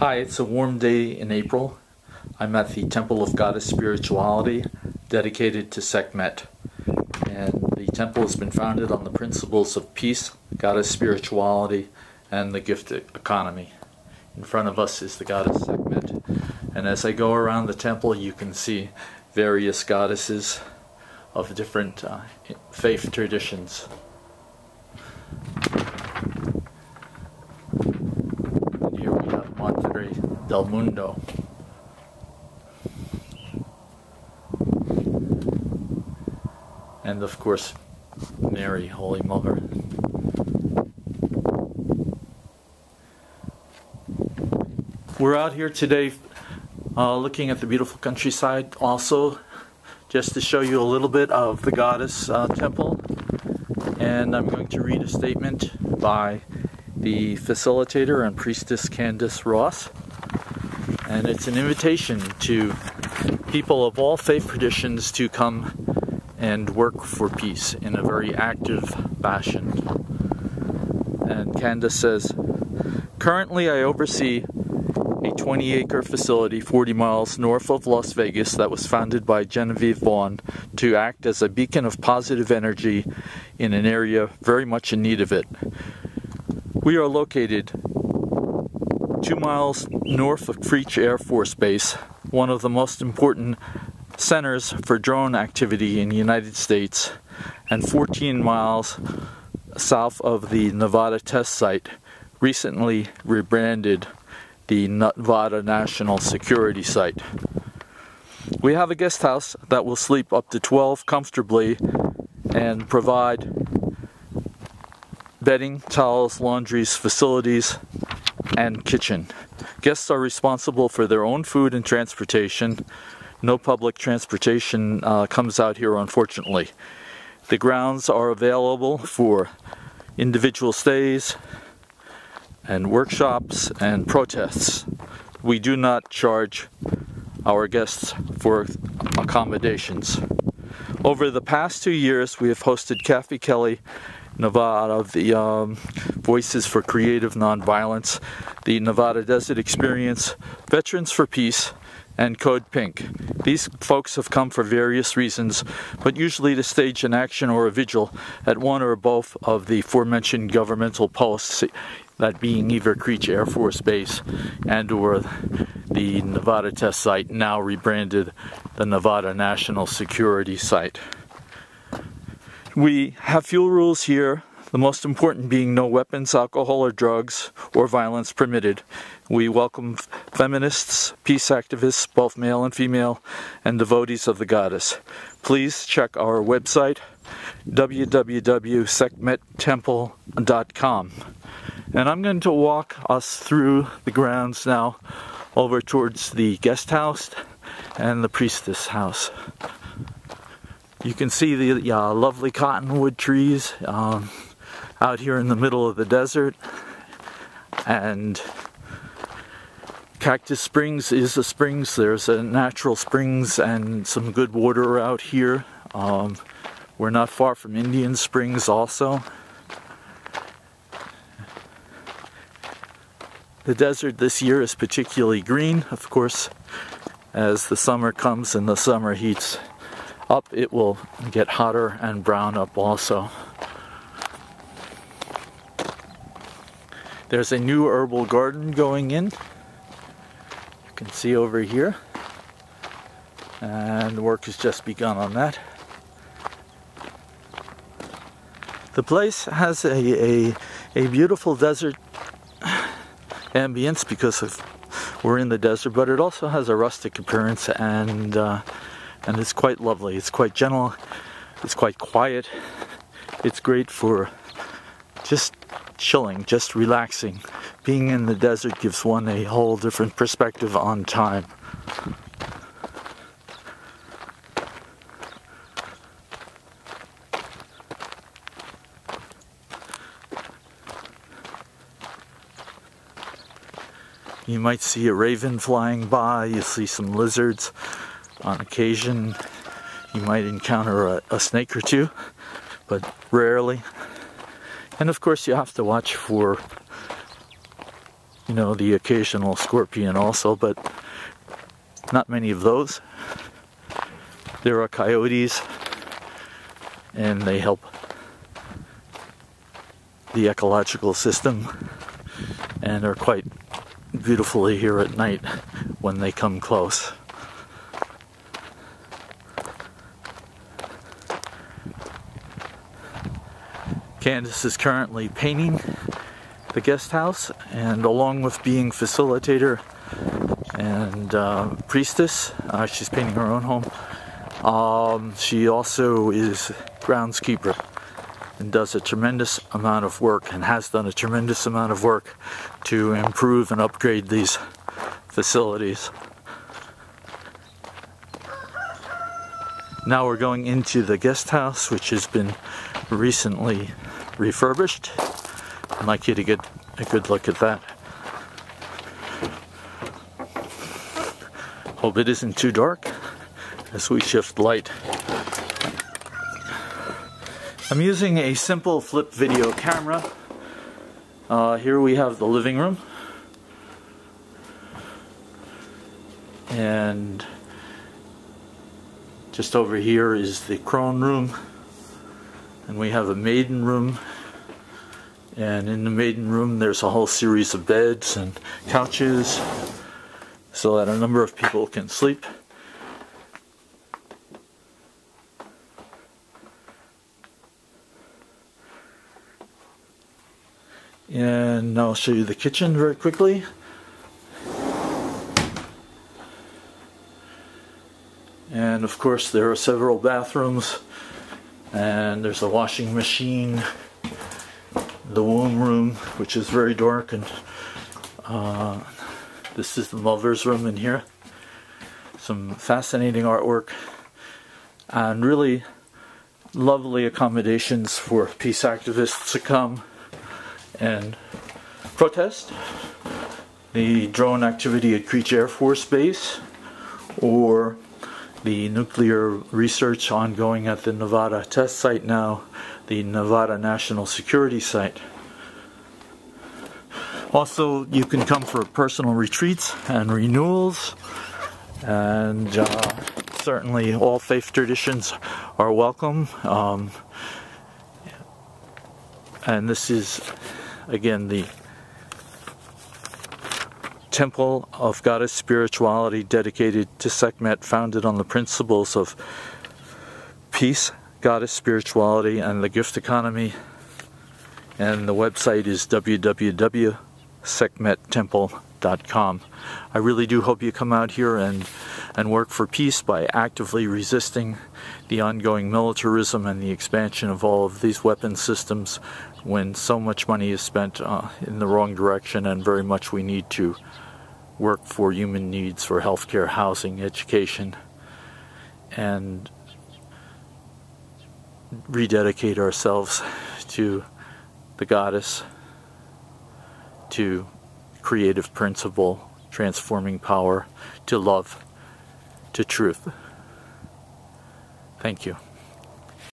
Hi, it's a warm day in April. I'm at the Temple of Goddess Spirituality, dedicated to Sekhmet. And the temple has been founded on the principles of peace, goddess spirituality, and the gifted economy. In front of us is the goddess Sekhmet. And as I go around the temple, you can see various goddesses of different faith traditions. And here we have Madre del Mundo. And of course, Mary, Holy Mother. We're out here today looking at the beautiful countryside also, just to show you a little bit of the goddess temple. And I'm going to read a statement by the facilitator and priestess Candace Ross. And it's an invitation to people of all faith traditions to come and work for peace in a very active fashion. And Candace says, "Currently I oversee a 20-acre facility 40 miles north of Las Vegas that was founded by Genevieve Vaughn to act as a beacon of positive energy in an area very much in need of it. We are located 2 miles north of Creech Air Force Base, one of the most important centers for drone activity in the United States, and 14 miles south of the Nevada test site, recently rebranded the Nevada National Security Site. We have a guest house that will sleep up to 12 comfortably and provide bedding, towels, laundries, facilities, and kitchen. Guests are responsible for their own food and transportation. No public transportation comes out here, unfortunately. The grounds are available for individual stays and workshops and protests. We do not charge our guests for accommodations. Over the past 2 years, we have hosted Kathy Kelly, Nevada, of the Voices for Creative Nonviolence, the Nevada Desert Experience, Veterans for Peace, and Code Pink. These folks have come for various reasons, but usually to stage an action or a vigil at one or both of the aforementioned governmental posts, that being either Creech Air Force Base and or the Nevada test site, now rebranded the Nevada National Security Site. We have few rules here, the most important being no weapons, alcohol, or drugs, or violence permitted. We welcome feminists, peace activists, both male and female, and devotees of the goddess. Please check our website, www.sekhmettemple.com. And I'm going to walk us through the grounds now over towards the guest house and the priestess house. You can see the lovely cottonwood trees out here in the middle of the desert, and Cactus Springs is the springs. There's a natural springs and some good water out here. We're not far from Indian Springs also. The desert this year is particularly green. Of course, as the summer comes and the summer heats up, it will get hotter and brown up also. There's a new herbal garden going in. You can see over here. And the work has just begun on that. The place has a beautiful desert ambience because we're in the desert, but it also has a rustic appearance, and it's quite lovely. It's quite gentle. It's quite quiet. It's great for just chilling, just relaxing. Being in the desert gives one a whole different perspective on time. You might see a raven flying by, you see some lizards on occasion. You might encounter a snake or two, but rarely. And of course you have to watch for you know, the occasional scorpion also, but not many of those. There are coyotes, and they help the ecological system, and are quite beautiful here at night when they come close. Candace is currently painting the guest house, and along with being facilitator and priestess, she's painting her own home. She also is groundskeeper and does a tremendous amount of work, and has done a tremendous amount of work to improve and upgrade these facilities. Now we're going into the guest house, which has been recently refurbished. I'd like you to get a good look at that. Hope it isn't too dark as we shift light. I'm using a simple flip video camera. Here we have the living room, and just over here is the crone room, and we have a maiden room, and in the maiden room there's a whole series of beds and couches so that a number of people can sleep. And I'll show you the kitchen very quickly. And of course there are several bathrooms, and there's a washing machine, the womb room, which is very dark, and this is the mother's room in here. Some fascinating artwork and really lovely accommodations for peace activists to come and protest the drone activity at Creech Air Force Base, or the nuclear research ongoing at the Nevada test site now, the Nevada National Security Site. Also, you can come for personal retreats and renewals, and certainly all faith traditions are welcome. And this is, again, the temple of goddess spirituality dedicated to Sekhmet, founded on the principles of peace, goddess spirituality, and the gift economy. And the website is www.sekhmettemple.com. I really do hope you come out here and work for peace by actively resisting the ongoing militarism and the expansion of all of these weapon systems, when so much money is spent in the wrong direction, and very much we need to work for human needs for healthcare, housing, education, and rededicate ourselves to the goddess, to creative principle, transforming power, to love, to truth. Thank you.